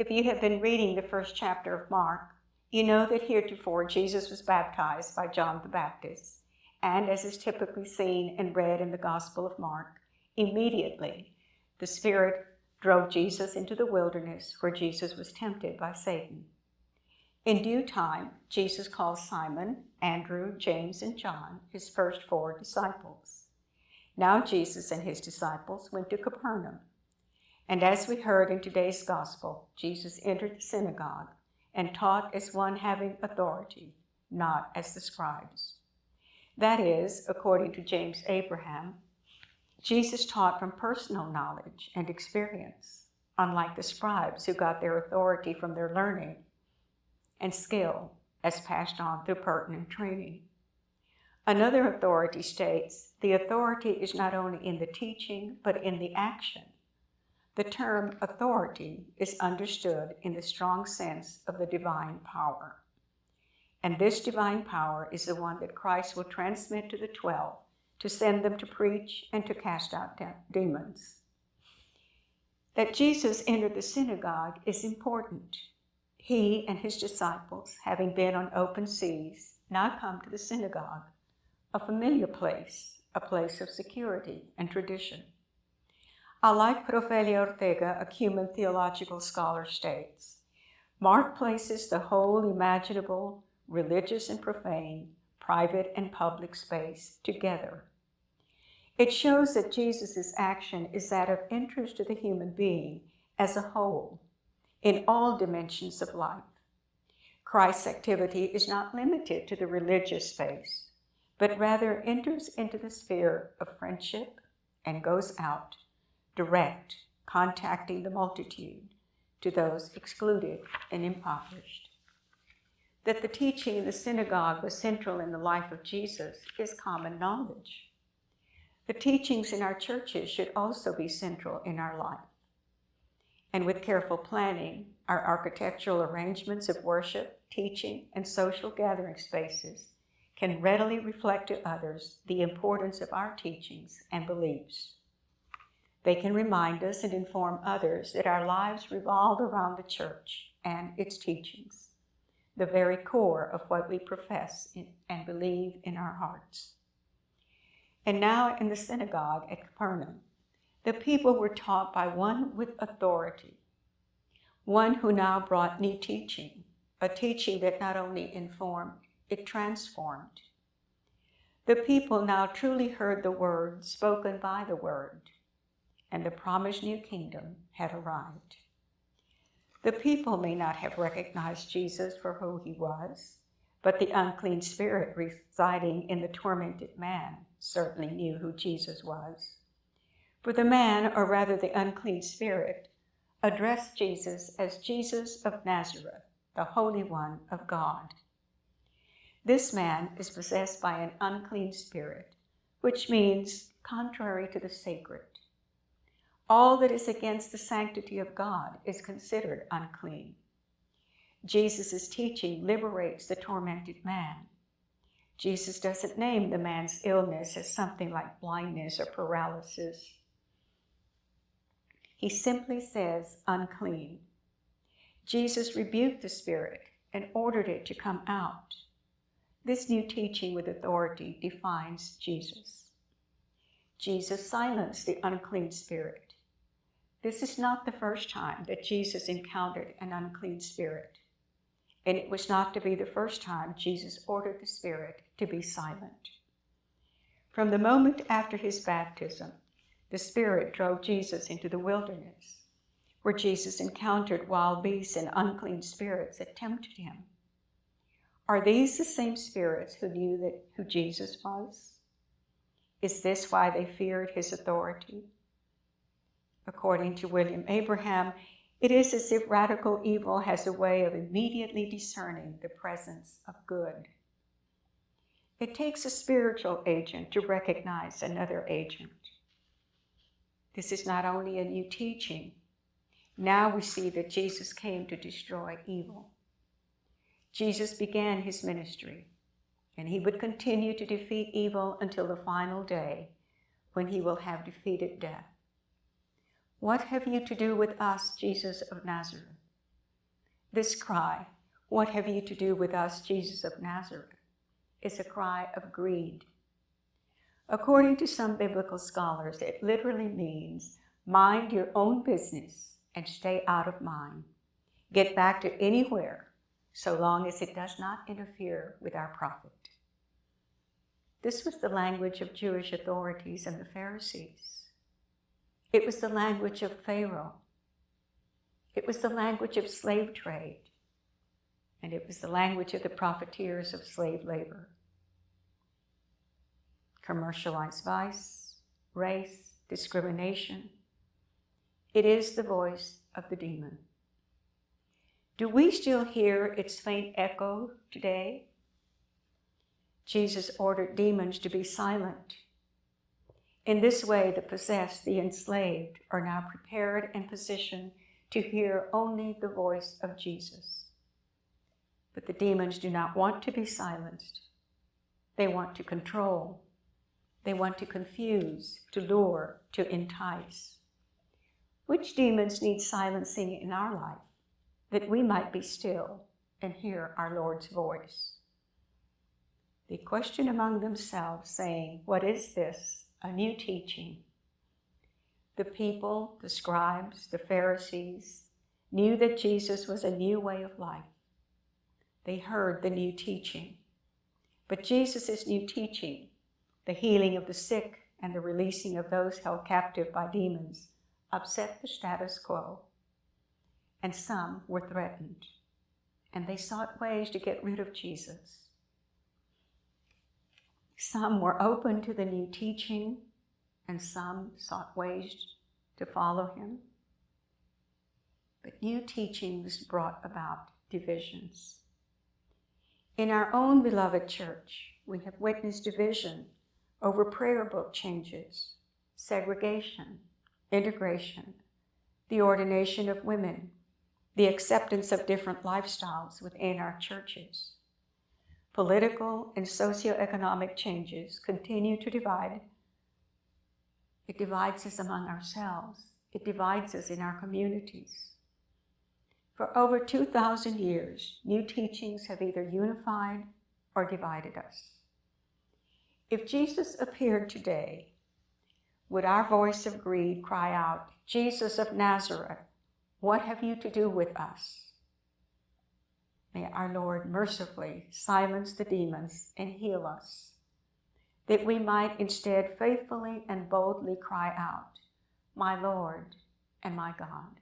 If you have been reading the first chapter of Mark, you know that heretofore Jesus was baptized by John the Baptist, and as is typically seen and read in the Gospel of Mark, immediately the Spirit drove Jesus into the wilderness where Jesus was tempted by Satan. In due time, Jesus called Simon, Andrew, James, and John, his first 4 disciples. Now Jesus and his disciples went to Capernaum. And as we heard in today's Gospel, Jesus entered the synagogue and taught as one having authority, not as the scribes. That is, according to James Abraham, Jesus taught from personal knowledge and experience, unlike the scribes who got their authority from their learning and skill as passed on through pertinent training. Another authority states, the authority is not only in the teaching, but in the action. The term authority is understood in the strong sense of the divine power. And this divine power is the one that Christ will transmit to the 12 to send them to preach and to cast out demons. That Jesus entered the synagogue is important. He and his disciples, having been on open seas, now come to the synagogue, a familiar place, a place of security and tradition. Like Profelia Ortega, a Cuban theological scholar, states, Mark places the whole imaginable, religious and profane, private and public space together. It shows that Jesus' action is that of interest to the human being as a whole, in all dimensions of life. Christ's activity is not limited to the religious space, but rather enters into the sphere of friendship and goes out, direct, contacting the multitude, to those excluded and impoverished. That the teaching in the synagogue was central in the life of Jesus is common knowledge. The teachings in our churches should also be central in our life. And with careful planning, our architectural arrangements of worship, teaching, and social gathering spaces can readily reflect to others the importance of our teachings and beliefs. They can remind us and inform others that our lives revolve around the church and its teachings, the very core of what we profess and believe in our hearts. And now in the synagogue at Capernaum, the people were taught by one with authority, one who now brought new teaching, a teaching that not only informed, it transformed. The people now truly heard the word spoken by the word, and the promised new kingdom had arrived. The people may not have recognized Jesus for who he was, but the unclean spirit residing in the tormented man certainly knew who Jesus was. For the man, or rather the unclean spirit, addressed Jesus as Jesus of Nazareth, the Holy One of God. This man is possessed by an unclean spirit, which means contrary to the sacred. All that is against the sanctity of God is considered unclean. Jesus' teaching liberates the tormented man. Jesus doesn't name the man's illness as something like blindness or paralysis. He simply says unclean. Jesus rebuked the spirit and ordered it to come out. This new teaching with authority defines Jesus. Jesus silenced the unclean spirit. This is not the first time that Jesus encountered an unclean spirit, and it was not to be the first time Jesus ordered the spirit to be silent. From the moment after his baptism, the Spirit drove Jesus into the wilderness, where Jesus encountered wild beasts and unclean spirits that tempted him. Are these the same spirits who knew who Jesus was? Is this why they feared his authority? According to William Abraham, it is as if radical evil has a way of immediately discerning the presence of good. It takes a spiritual agent to recognize another agent. This is not only a new teaching. Now we see that Jesus came to destroy evil. Jesus began his ministry, and he would continue to defeat evil until the final day, when he will have defeated death. What have you to do with us, Jesus of Nazareth? This cry, "What have you to do with us, Jesus of Nazareth?" is a cry of greed. According to some biblical scholars, it literally means mind your own business and stay out of mine. Get back to anywhere, so long as it does not interfere with our profit. This was the language of Jewish authorities and the Pharisees. It was the language of Pharaoh. It was the language of slave trade. And it was the language of the profiteers of slave labor. Commercialized vice, race, discrimination. It is the voice of the demon. Do we still hear its faint echo today? Jesus ordered demons to be silent. In this way, the possessed, the enslaved, are now prepared and positioned to hear only the voice of Jesus. But the demons do not want to be silenced. They want to control. They want to confuse, to lure, to entice. Which demons need silencing in our life, that we might be still and hear our Lord's voice? They question among themselves, saying, "What is this? A new teaching." The people, the scribes, the Pharisees, knew that Jesus was a new way of life. They heard the new teaching. But Jesus' new teaching, the healing of the sick and the releasing of those held captive by demons, upset the status quo. And some were threatened, and they sought ways to get rid of Jesus. Some were open to the new teaching, and some sought ways to follow him. But new teachings brought about divisions. In our own beloved church, we have witnessed division over prayer book changes, segregation, integration, the ordination of women, the acceptance of different lifestyles within our churches. Political and socioeconomic changes continue to divide. It divides us among ourselves. It divides us in our communities. For over 2,000 years, new teachings have either unified or divided us. If Jesus appeared today, would our voice of greed cry out, "Jesus of Nazareth, what have you to do with us?" May our Lord mercifully silence the demons and heal us, that we might instead faithfully and boldly cry out, "My Lord and my God."